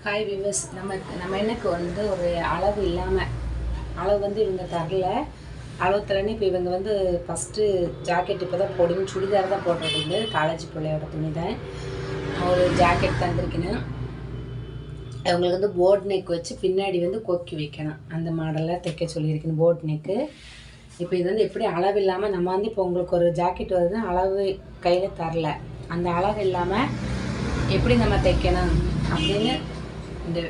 Hi viewers, நம்ம எனக்கு வந்து ஒரு அளவு இல்லாமல் அளவு வந்து இவங்க தரல. அளவு தரேன்னு இப்போ இவங்க வந்து ஃபஸ்ட்டு ஜாக்கெட் இப்போ தான் போடுங்க, சுடிதார் தான் போடுறது. காலேஜ் பிள்ளையோட துணி தான் ஒரு ஜாக்கெட் தந்திருக்கேன்னு. அவங்களுக்கு வந்து போட் நெக் வச்சு பின்னாடி வந்து கொக்கி வைக்கணும், அந்த மாடலில் தைக்க சொல்லியிருக்கேன் போட் நெக்கு. இப்போ இது வந்து எப்படி அளவு இல்லாமல் நம்ம வந்து இப்போ உங்களுக்கு ஒரு ஜாக்கெட் வருதுன்னா அளவு கையில் தரல, அந்த அளவு இல்லாமல் எப்படி நம்ம தைக்கணும் அப்படின்னு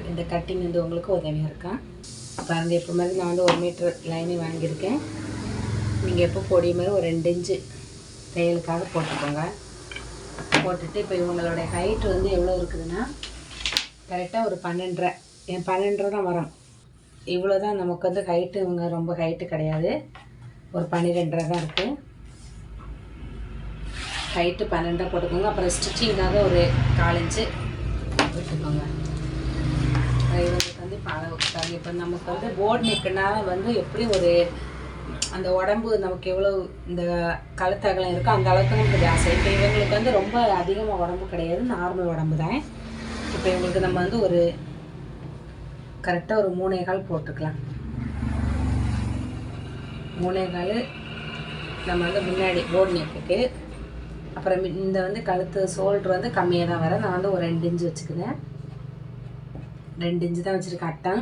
இந்த கட்டிங் வந்து உங்களுக்கு உதவியாக இருக்கான். பாருங்க, இப்போ மாதிரி நான் வந்து 1 மீட்டர் லைனிங் வாங்கியிருக்கேன். நீங்கள் எப்போ போடிய மாதிரி ஒரு 2 இன்ச்சு தையலுக்காக போட்டுக்கோங்க. போட்டுட்டு இப்போ இவங்களுடைய ஹைட் வந்து எவ்வளோ இருக்குதுன்னா கரெக்டாக ஒரு 12.5 தான் வரும். இவ்வளோ தான் நமக்கு வந்து ஹைட்டு. இவங்க ரொம்ப ஹைட்டு கிடையாது, ஒரு 12.5 தான் இருக்குது. ஹைட்டு 12 போட்டுக்கோங்க. அப்புறம் ஸ்டிச்சிங்காக ஒரு 4 இன்ச்சு விட்டுக்கோங்க. இவங்களுக்கு வந்து இப்போ அளவுக்காக இப்போ நமக்கு வந்து போர்ட் நெக்குனால வந்து எப்படி ஒரு அந்த உடம்பு நமக்கு எவ்வளோ இந்த கழுத்தகலம் இருக்கோ அந்த அளவுக்கு நமக்கு ஜாஸ்தி. இப்போ இவங்களுக்கு வந்து ரொம்ப அதிகமாக உடம்பு கிடையாது, நார்மல் உடம்பு தான். இப்போ இவங்களுக்கு நம்ம வந்து ஒரு கரெக்டாக ஒரு 3.25 போட்டுக்கலாம். 3.25 நம்ம வந்து முன்னாடி போர்ட் நெக்குக்கு. அப்புறம் இந்த வந்து கழுத்து ஷோல்ட்ரு வந்து கம்மியாக தான் வர. நான் வந்து ஒரு 2 இன்ச்சு வச்சுக்கிறேன். 2 இன்ச்சு தான் வச்சுருக்கேன் அட்டம்.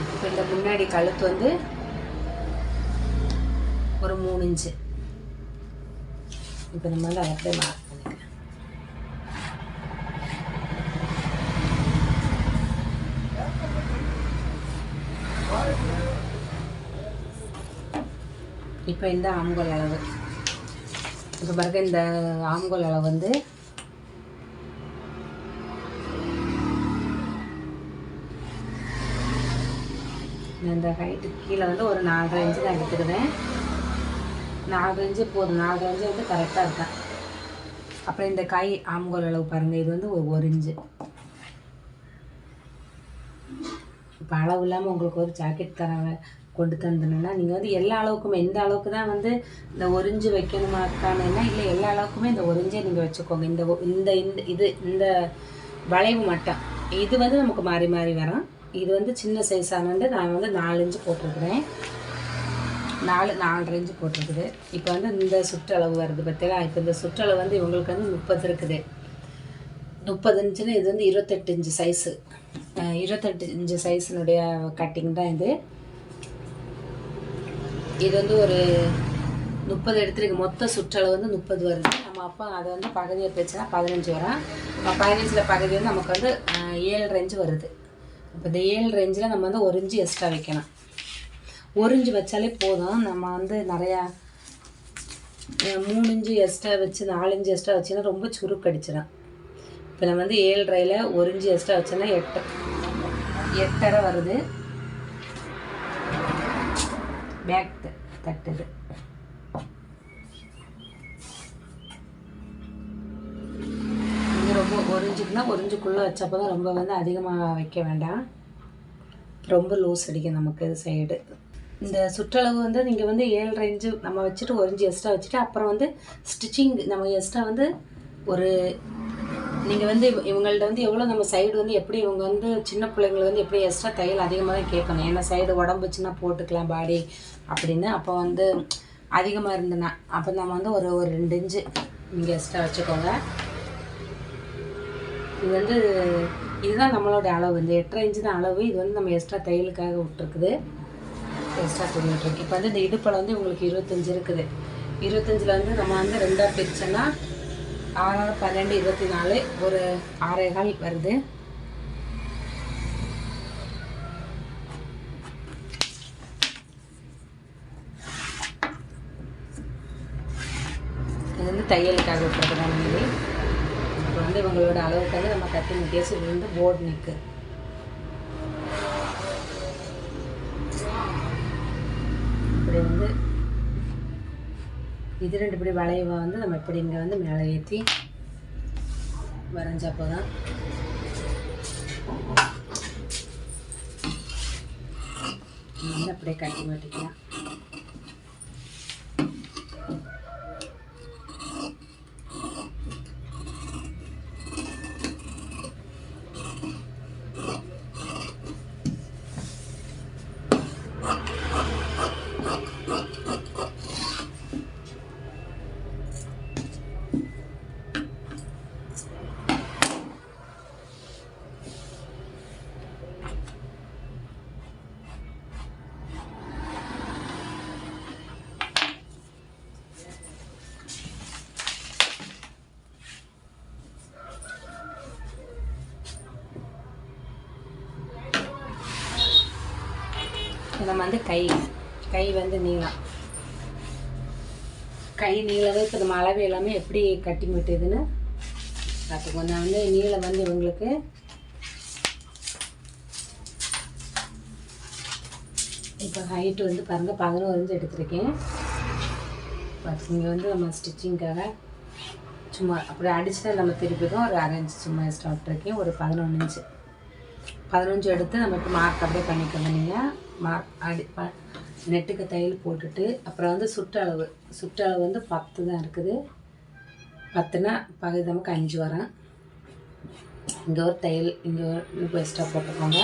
இப்போ இந்த முன்னாடி கழுத்து வந்து ஒரு 3 இன்ச்சு. இப்போ நம்ம வந்து அதை அப்படியே மார்க் பண்ணிக்கலாம். இப்போ இந்த ஆம்கோல் அளவு, இப்போ பாருங்க, இந்த ஆம்கோல் அளவு வந்து இந்த ஹைட்டுக்கு கீழே வந்து ஒரு 4.5 இன்ச்சு தான் எடுத்துக்கிறேன். 4 இன்ச்சு போதும். 4 இன்ச்சு வந்து கரெக்டாக இருக்கேன். அப்புறம் இந்த கை ஆம்கோல் அளவு பாருங்கள், இது வந்து ஒரு 1 இன்ச்சு. இப்போ அளவு இல்லாமல் உங்களுக்கு ஒரு ஜாக்கெட் கொண்டு தந்தணுன்னா நீங்கள் வந்து எல்லா அளவுக்குமே இந்த அளவுக்கு தான் வந்து இந்த 1 இன்ச்சு வைக்கணுமாக்கானா இல்லை, எல்லா அளவுக்குமே இந்த 1 இன்ச்சை நீங்கள் வச்சுக்கோங்க. இந்த வளைவு மட்டும் இது வந்து நமக்கு மாறி மாறி வரும். இது வந்து சின்ன சைஸானது நான் வந்து 4 இன்ச்சு போட்டிருக்கிறேன். 4.5 இன்ச்சு போட்டிருக்குது. இப்போ வந்து இந்த சுற்றளவு வருது பார்த்தீங்களா. இப்போ இந்த சுற்றளவு வந்து இவங்களுக்கு வந்து 30 இருக்குது. 30 இன்ச்சுன்னு இது வந்து 28 இன்ச்சு சைஸு. 28 இன்ச்சு சைஸினுடைய கட்டிங் தான் இது. இது வந்து ஒரு 30 எடுத்துருக்கு. மொத்த சுற்றளவு வந்து 30 வருது. நம்ம அப்போ அதை வந்து பகுதியை பிரிச்சுன்னா 15 வரும். 15 பகுதி வந்து நமக்கு வந்து 7.5 இன்ச்சு வருது. இப்போ இந்த 7.5 இன்ச்சில் நம்ம வந்து 1 இன்ச்சு எக்ஸ்ட்ரா வைக்கணும். 1 இன்ச்சு வச்சாலே போதும். நம்ம வந்து நிறையா 3 இன்ச்சு எக்ஸ்ட்ரா வச்சு 4 இன்ச்சு எக்ஸ்ட்ரா வச்சுன்னா ரொம்ப சுருக்கடிச்சிடும். இப்போ நம்ம வந்து 7.5ல் 1 இன்ச்சு எக்ஸ்ட்ரா வச்சோன்னா 8.5 வருது. பேக் தட்டுது. நீங்கள் ரொம்ப 1 இன்ச்சுக்குன்னா 1 இன்ச்சுக்குள்ளே வச்சப்போ தான் ரொம்ப வந்து அதிகமாக வைக்க வேண்டாம், ரொம்ப லூஸ் அடிக்கும் நமக்கு சைடு. இந்த சுற்றளவு வந்து நீங்கள் வந்து 7.5 இன்ச்சு நம்ம வச்சுட்டு 1 இன்ச்சு எக்ஸ்ட்ரா வச்சுட்டு அப்புறம் வந்து ஸ்டிச்சிங் நம்ம எக்ஸ்ட்ரா வந்து ஒரு நீங்கள் வந்து இவங்கள்ட்ட வந்து எவ்வளோ நம்ம சைடு வந்து எப்படி இவங்க வந்து சின்ன பிள்ளைங்களை வந்து எப்படி எக்ஸ்ட்ரா தையல் அதிகமாக தான் கேட்கணும். ஏன்னா சைடு உடம்புச்சுன்னா போட்டுக்கலாம் பாடி அப்படின்னு. அப்போ வந்து அதிகமாக இருந்ததுன்னா அப்போ நம்ம வந்து ஒரு 2 இன்ச்சு நீங்கள் எக்ஸ்ட்ரா வச்சுக்கோங்க. இது வந்து இதுதான் நம்மளோட அளவு. இந்த 8.5 இன்ச்சு தான் அளவு. இது வந்து நம்ம எக்ஸ்ட்ரா தையலுக்காக விட்டுருக்குது, எக்ஸ்ட்ரா துணி விட்டுருக்கு. இப்போ வந்து இந்த இடுப்பில் வந்து உங்களுக்கு 25 இருக்குது. 25ல் வந்து நம்ம வந்து 2ஆக பிரிச்சோன்னா 6, 12, 24 ஒரு 6.25 வருது. இது வந்து தையலுக்காக விட்டுருக்குறோம். மீது இப்போ வந்து இவங்களோட அளவுக்காக நம்ம கட்டி முட்டியாச்சு. இது வந்து போர்ட் நெக்கு. இப்படி வந்து இது 2 இப்படி வளைவை வந்து நம்ம இப்படி இங்கே வந்து மேலே ஏற்றி வரைஞ்சப்போ தான் வந்து அப்படியே கட்டி மாட்டிக்கலாம். நம்ம வந்து கை வந்து நீளம், கை நீளவே இப்போ நம்ம அளவு எல்லாமே எப்படி கட்டிங் விட்டுதுன்னு பார்த்துக்கோ. நான் வந்து நீளம் வந்து இவங்களுக்கு இப்போ ஹைட்டு வந்து பாருங்கள் 11 இன்ச்சு எடுத்திருக்கேன். பார்த்து இங்கே வந்து நம்ம ஸ்டிச்சிங்காக சும்மா அப்படி அடித்து தான் நம்ம திருப்பிக்கும் ஒரு 1/2 இன்ச்சு சும்மா எக்ஸ்ட்ரா விட்டுருக்கேன். ஒரு 11 எடுத்து நம்ம இப்போ மார்க் அப்படியே பண்ணிக்கோங்க. நீங்கள் மார்க் நெட்டுக்கு தையல் போட்டுட்டு அப்புறம் வந்து சுற்றளவு வந்து 10 தான் இருக்குது. 10னா பகுதி நமக்கு 5 வரும். இங்கே ஒரு தையல் இங்கே ஒரு எக்ஸ்ட்ரா போட்டுக்கோங்க.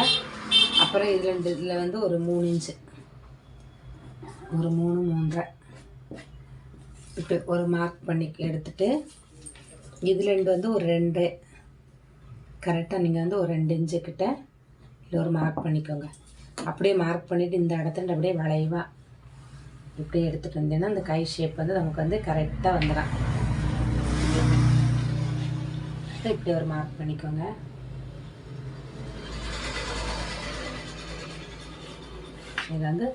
அப்புறம் இதில் வந்து ஒரு 3 இன்ச்சு, ஒரு 3 3.5 இப்படி ஒரு மார்க் பண்ணி எடுத்துகிட்டு இதுலேருந்து வந்து ஒரு 2 கரெக்டாக நீங்கள் வந்து ஒரு 2 இன்ச்சு கிட்ட இல்லை ஒரு மார்க் பண்ணிக்கோங்க. அப்படியே மார்க் பண்ணிவிட்டு இந்த இடத்துல அப்படியே வளைவாக இப்படியே எடுத்துகிட்டு வந்தீங்கன்னா அந்த கை ஷேப் வந்து நமக்கு வந்து கரெக்டாக வந்துடும். இப்படி ஒரு மார்க் பண்ணிக்கோங்க. இது வந்து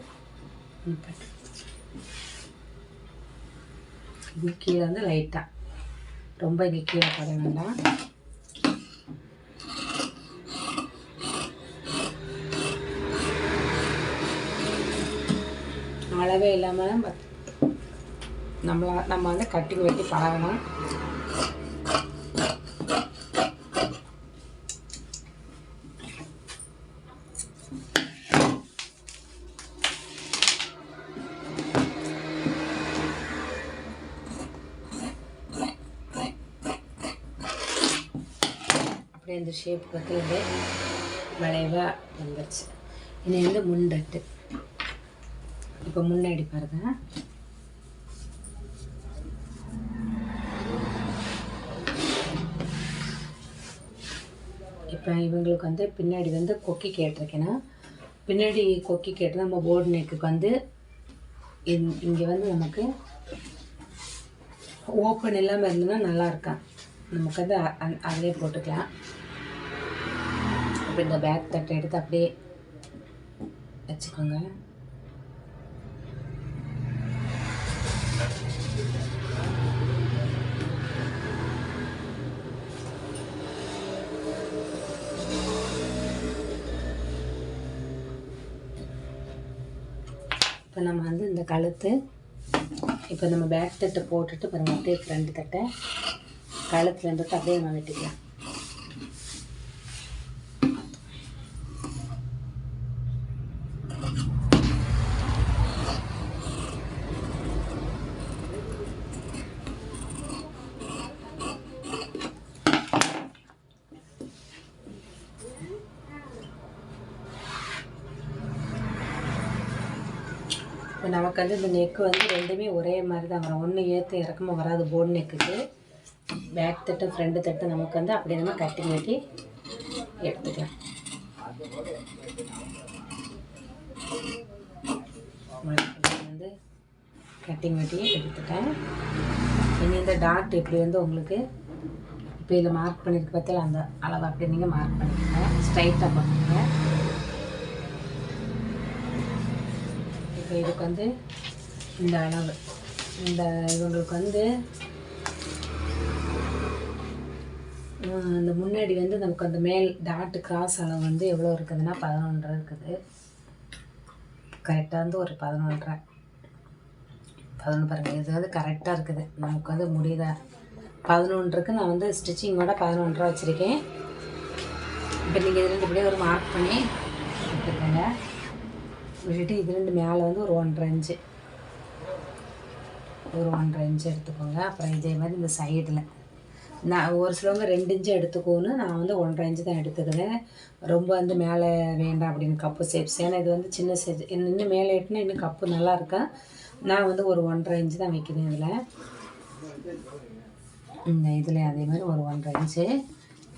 இது கீழே வந்து லைட்டாக ரொம்ப இங்கே கீழே பட வேண்டாம். அளவே இல்லாமல் நம்ம வந்து கட்டிங் வெட்டி பழகணும். அப்படியே இந்த ஷேப் வந்து இது வளைவாக வந்துடுச்சு. இனி வந்து முண்டட்டு இப்போ முன்னாடி பாருங்க. இப்போ இவங்களுக்கு வந்து பின்னாடி வந்து கொக்கி கேட்டிருக்கேன்னா பின்னாடி கொக்கி கேட்டு நம்ம போர்டு நெக்குக்கு வந்து இங்கே வந்து நமக்கு ஓப்பன் இல்லாமல் இருந்ததுன்னா நல்லா இருக்கா. நமக்கு வந்து அதிலே போட்டுக்கலாம். இப்போ இந்த பேக் தட்டை எடுத்து அப்படியே வச்சுக்கோங்க. இப்போ நம்ம வந்து இந்த கழுத்து இப்போ நம்ம பேக் தட்டை போட்டுட்டு பாருங்கள் அப்படியே ஃப்ரண்ட் தட்டை கழுத்துல இருந்துட்டு அப்படியே நம்ம வெட்டிக்கலாம். இப்போ நமக்கு வந்து இந்த நெக்கு வந்து ரெண்டுமே ஒரே மாதிரி தான் வரும். ஒன்று ஏற்ற இறக்கமாக வராது. போர்டு நெக்குக்கு பேக் தட்டு ஃப்ரண்ட் தட்டு நமக்கு வந்து அப்படி நம்ம கட்டிங் வெட்டி எடுத்துக்கலாம். வந்து கட்டிங் வெட்டி எடுத்துட்டேன். இனி இந்த டாட் இப்படி வந்து உங்களுக்கு இப்போ இதில் மார்க் பண்ணியிருக்கு பார்த்தாலும் அந்த அளவு அப்படி நீங்கள் மார்க் பண்ணிக்கோங்க. ஸ்ட்ரைட்டாக பண்ணுங்க. இப்போ இதுக்கு வந்து இந்த அளவு இவங்களுக்கு வந்து அந்த முன்னாடி வந்து நமக்கு அந்த மேல் டாட்டு கிராஸ் அளவு வந்து எவ்வளோ இருக்குதுன்னா 11.5 இருக்குது. கரெக்டாக வந்து ஒரு 11.5 பாருங்கள். இது வந்து கரெக்டாக இருக்குது. நமக்கு வந்து முடியுதா 11 நான் வந்து ஸ்டிச்சிங்கோட 11.5 வச்சுருக்கேன். இப்போ நீங்கள் இது இப்படியே ஒரு மார்க் பண்ணி எடுத்துக்கோங்க. விட்டுட்டு இது ரெண்டு மேலே வந்து ஒரு 1.5 இன்ச்சு எடுத்துக்கோங்க. அப்புறம் இதே மாதிரி இந்த சைடில் நான் ஒரு சிலவங்க 2 இன்ச்சு எடுத்துக்கோன்னு நான் வந்து 1.5 இன்ச்சு தான் எடுத்துக்கிறேன். ரொம்ப வந்து மேலே வேண்டாம் அப்படின்னு கப்பு ஷேப்ஸ். ஏன்னா இது வந்து சின்ன சைஸ் இன்னும் மேலே எட்டுனா இன்னும் கப்பு நல்லா இருக்கா. நான் வந்து ஒரு 1.5 இன்ச்சு தான் வைக்கிறேன். இதில் அதே மாதிரி ஒரு 1.5 இன்ச்சு.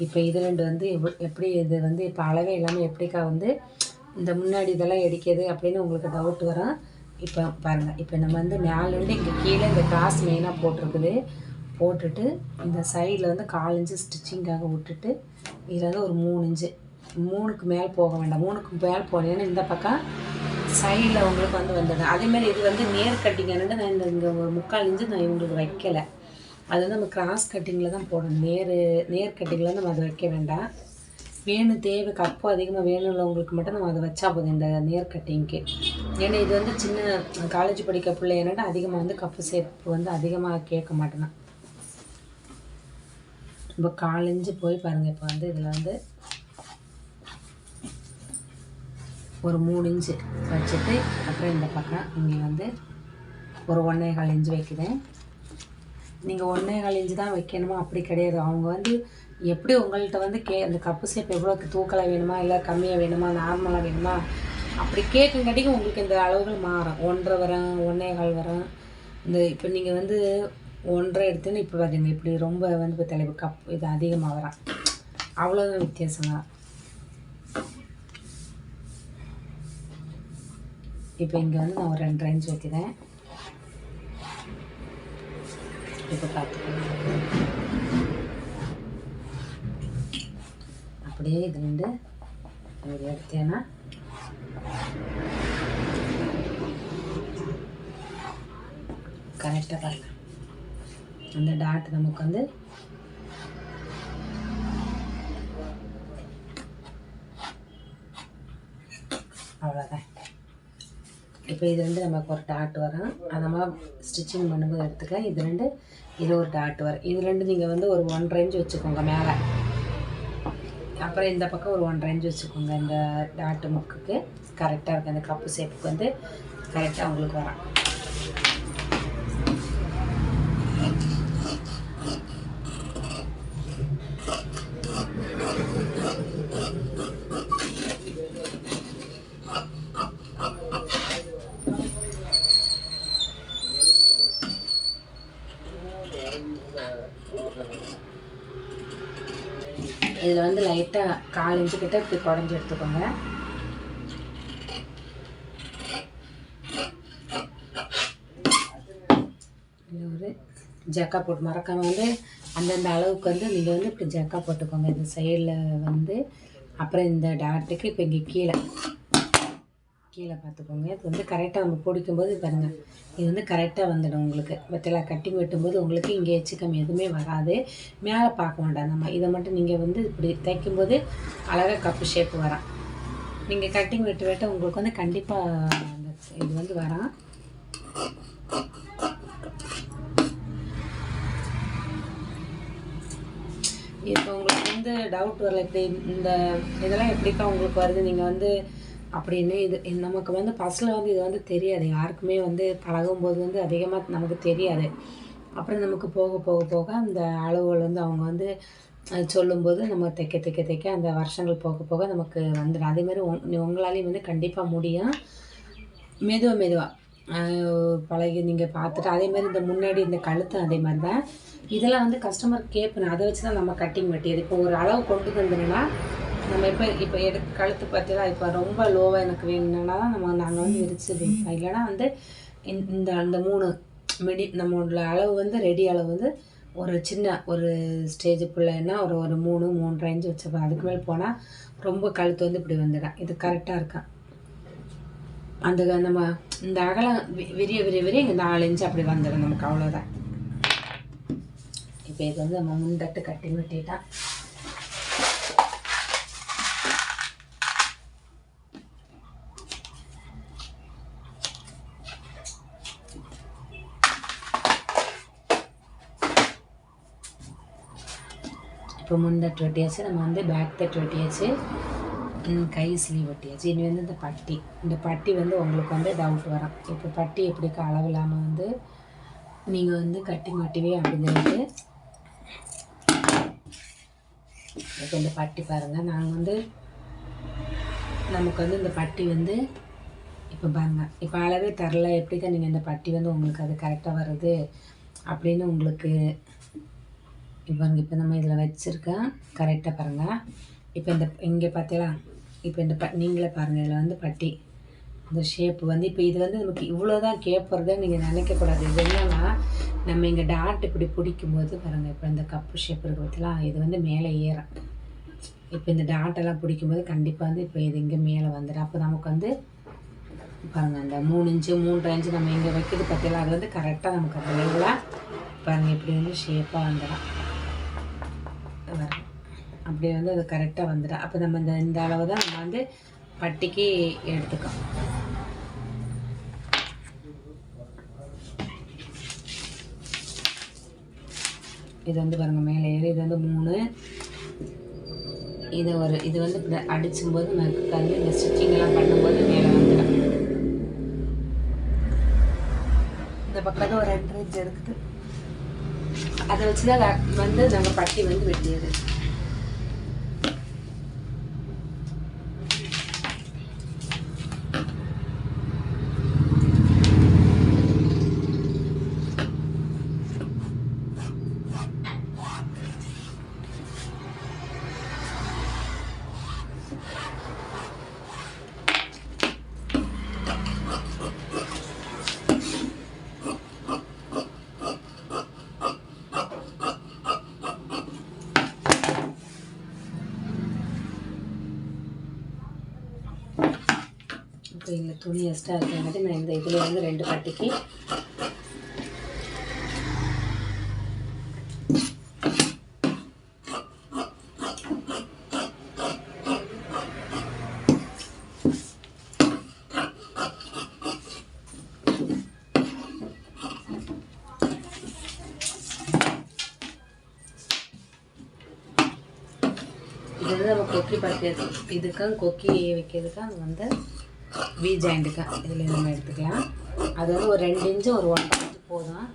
இப்போ இது ரெண்டு வந்து எப்படி இது வந்து இப்போ அளவே இல்லாமல் எப்படிக்கா வந்து இந்த முன்னாடி இதெல்லாம் எடுக்கிறது அப்படின்னு உங்களுக்கு டவுட் வரும். இப்போ பாருங்கள், இப்போ நம்ம வந்து மேலேருந்து இங்கே கீழே இந்த கிராஸ் மெயினாக போட்டிருக்குது. போட்டுட்டு இந்த சைடில் வந்து 4 இன்ச்சு ஸ்டிச்சிங்காக விட்டுட்டு இதில் வந்து ஒரு 3 இன்ச்சு 3க்கு மேலே போக வேண்டாம். 3க்கு மேலே போனீங்கன்னா இந்த பக்கம் சைடில் உங்களுக்கு வந்து வந்துடும். அதேமாதிரி இது வந்து நேர் கட்டிங்கானு நான் இங்கே ஒரு 3/4 இன்ச்சு நான் இவங்களுக்கு வைக்கலை. அது வந்து நம்ம கிராஸ் கட்டிங்கில் தான் போடணும். நேர் கட்டிங்கில் நம்ம அதை வைக்க வேண்டாம். வேணும் தேவை கப்பு அதிகமாக வேணும்ன்றவங்களுக்கு மட்டும் நம்ம அதை வச்சா போதும் இந்த நேர் கட்டிங்க்கு. ஏன்னா இது வந்து சின்ன காலேஜ் படிக்க பிள்ளைன்னா அதிகமாக வந்து கப்பு ஷேப் வந்து அதிகமாக கேட்க மாட்டேன்னா. இப்போ 1/4 இன்ச்சு போய் பாருங்கள். இப்போ வந்து இதில் வந்து ஒரு 3 இன்ச்சு வச்சுட்டு அப்புறம் இந்த பக்கம் இங்கே வந்து ஒரு 1.25 இன்ச்சு வைக்கிறேன். நீங்கள் 1.25 இன்ச்சு தான் வைக்கணுமா அப்படி கிடையாது. அவங்க வந்து எப்படி உங்கள்கிட்ட வந்து அந்த கப்பு ஷேப் எவ்வளோ தூக்கலாக வேணுமா இல்லை கம்மியாக வேணுமா நார்மலாக வேணுமா அப்படி கேட்குங்காட்டிக்கும் உங்களுக்கு இந்த அளவுகள் மாறும். 1.5 வரும், 1.25 வரும். இந்த இப்போ நீங்கள் வந்து 1.5 எடுத்துன்னு இப்போ பார்த்தீங்க இப்படி ரொம்ப வந்து இப்போ தலைப்பு இது அதிகமாக வரும். அவ்வளோதான் வித்தியாசங்க. இப்போ இங்கே வந்து நான் ஒரு 2.5 இன்ச்சு வைக்கிறேன். இப்போ பார்த்துக்கோங்க. அப்படியே இது வந்து ஒரு எடுத்தேன்னா கரெக்டாக பாருங்க. அந்த டாட் நமக்கு வந்து அவ்வளோதான். இப்போ இது வந்து நமக்கு ஒரு டாட் வரும். அதை நம்ம ஸ்டிச்சிங் பண்ணும்போது எடுத்துக்க. இது ஒரு டாட் வரும். இது ரெண்டு நீங்கள் வந்து ஒரு 1.5 இன்ச்சு வச்சுக்கோங்க மேலே. அப்புறம் இந்த பக்கம் ஒரு 1.5 இன்ச்சு வச்சுக்கோங்க. இந்த டாட்டு முக்குக்கு கரெக்டாக இருக்குது. அந்த கப்பு ஷேப்புக்கு வந்து கரெக்டாக உங்களுக்கு வரும். இதில் வந்து லைட்டாக 1/4 இன்ச்சு கிட்ட இப்படி குடஞ்சி எடுத்துக்கோங்க. இது ஒரு ஜக்கா போட்டு மறக்காமல் வந்து அந்தந்த அளவுக்கு வந்து நீங்கள் வந்து இப்படி ஜக்கா போட்டுக்கோங்க. இந்த சைடில் வந்து அப்புறம் இந்த டாட்டுக்கு இப்போ இங்கே கீழே பார்த்துக்கோங்க. இது வந்து கரெக்டாக நம்ம பிடிக்கும்போது பாருங்கள், இது வந்து கரெக்டாக வந்துடும் உங்களுக்கு. வெத்தலை கட்டிங் வெட்டும்போது உங்களுக்கு இங்கே எச்சுக்கம் எதுவுமே வராது. மேலே பார்க்க வேண்டாம். நம்ம இதை மட்டும் நீங்கள் வந்து இப்படி தைக்கும்போது அழகாக கப்பு ஷேப் வரும். நீங்கள் கட்டிங் வெட்ட உங்களுக்கு வந்து கண்டிப்பாக அந்த இது வந்து வரும். இப்போ உங்களுக்கு வந்து டவுட் வரல, இப்படி இந்த இதெல்லாம் எப்படிக்கா உங்களுக்கு வருது நீங்கள் வந்து அப்படின்னு. இது நமக்கு வந்து ஃபஸ்ட்டில் வந்து இது வந்து தெரியாது. யாருக்குமே வந்து பழகும்போது வந்து அதிகமாக நமக்கு தெரியாது. அப்புறம் நமக்கு போக போக போக அந்த அளவுகள் வந்து அவங்க வந்து சொல்லும்போது நம்ம தைக்க அந்த வருஷங்கள் போக போக நமக்கு வந்துடும். அதேமாதிரி உங்களாலேயும் வந்து கண்டிப்பாக முடியும். மெதுவாக பழகி நீங்கள் பார்த்துட்டு அதேமாதிரி இந்த முன்னாடி இந்த கழுத்தும் அதே மாதிரி தான். இதெல்லாம் வந்து கஸ்டமர் கேட்பேன். அதை வச்சு தான் நம்ம கட்டிங் வெட்டியது. இப்போ ஒரு அளவு கொண்டு வந்தோம்னா நம்ம இப்போ கழுத்து பார்த்தீங்கன்னா இப்போ ரொம்ப லோவாக எனக்கு வேணும்னா தான் நாங்கள் வந்து விரிச்சு வைப்போம். இல்லைனா வந்து அந்த 3 நம்மளோட அளவு வந்து ரெடி அளவு வந்து ஒரு சின்ன ஒரு ஸ்டேஜுக்குள்ளேன்னா ஒரு 3.5 இன்ச்சு வச்சுப்போம். அதுக்கு மேலே போனால் ரொம்ப கழுத்து வந்து இப்படி வந்துடும். இது கரெக்டாக இருக்கும். அந்த நம்ம இந்த அகலம் விரிய இங்கே 4 இன்ச்சு அப்படி வந்துடும் நமக்கு. அவ்வளோதான். இப்போ இது வந்து நம்ம முண்டட்டு கட்டி வெட்டிட்டா இப்போ முண்டட்டு வெட்டியாச்சு. நம்ம வந்து பேக் தட்டு வெட்டியாச்சு. கை ஸ்லீவ் வெட்டியாச்சு. இனி வந்து இந்த பட்டி வந்து உங்களுக்கு வந்து டவுட் வரும். இப்போ பட்டி எப்படிக்கா அளவு இல்லாமல் வந்து நீங்கள் வந்து கட்டிங் வெட்டுவே அப்படின்னு சொல்லிட்டு இப்போ இந்த பட்டி பாருங்கள். நாங்கள் வந்து நமக்கு வந்து இந்த பட்டி வந்து இப்போ பாருங்கள், இப்போ அளவே தரல. எப்படிக்கா நீங்கள் இந்த பட்டி வந்து உங்களுக்கு அது கரெக்டாக வருது அப்படின்னு உங்களுக்கு இப்போ நம்ம இதில் வச்சுருக்கேன். கரெக்டாக பாருங்கள். இப்போ இங்கே பார்த்தீங்களா, இப்போ நீங்களே பாருங்கள். இதில் வந்து பட்டி இந்த ஷேப்பு வந்து இப்போ இது வந்து நமக்கு இவ்வளோ தான் கேட்பறதை நீங்கள் நினைக்கக்கூடாது. இது என்னன்னா நம்ம இங்கே டாட் இப்படி பிடிக்கும்போது பாருங்கள், இப்போ இந்த கப்பு ஷேப் இருக்க பார்த்தீங்களா, இது வந்து மேலே ஏறும். இப்போ இந்த டாட்டெல்லாம் பிடிக்கும்போது கண்டிப்பாக வந்து இப்போ இது இங்கே மேலே வந்துடும். அப்போ நமக்கு வந்து பாருங்கள். அந்த 3 இன்ச்சு 3.5 இன்ச்சு நம்ம இங்கே வைக்கிறது பார்த்தீங்களா, அது வந்து கரெக்டாக நமக்கு அந்த லெவலாக பாருங்கள் இப்படி வந்து ஷேப்பாக வந்துடும். அப்படியே வந்து அது கரெக்டாக வந்துடும். அப்போ நம்ம இந்த அளவு தான் நம்ம வந்து பட்டிக்கு எடுத்துக்கோம். இது வந்து பாருங்கள் மேலே ஏறி இது வந்து 3 இது வந்து இப்படி அடிச்சும்போது நமக்கு வந்து இந்த ஸ்டிச்சிங்கெல்லாம் பண்ணும்போது மேலே வந்துடும். இந்த பக்கம் ஒரு 2 இன்ச் இருக்குது. அதை வச்சு தான் வந்து நாங்கள் பட்டி வந்து வெட்டியது. இப்போ இந்த துணி எக்ஸ்ட்ரா இருக்கிறங்காட்டி நான் இந்த இதில் வந்து 2 பட்டிக்கு இது வந்து நம்ம கொக்கி பறிக்கிறது, இதுக்கும் கொக்கி வைக்கிறதுக்காக அது வந்து வி ஜாயிண்ட்டுக்கா இதில் நம்ம எடுத்துக்கலாம். அது வந்து ஒரு 2 இன்ச்சு ஒரு 1 இன்ச்சு போதும்.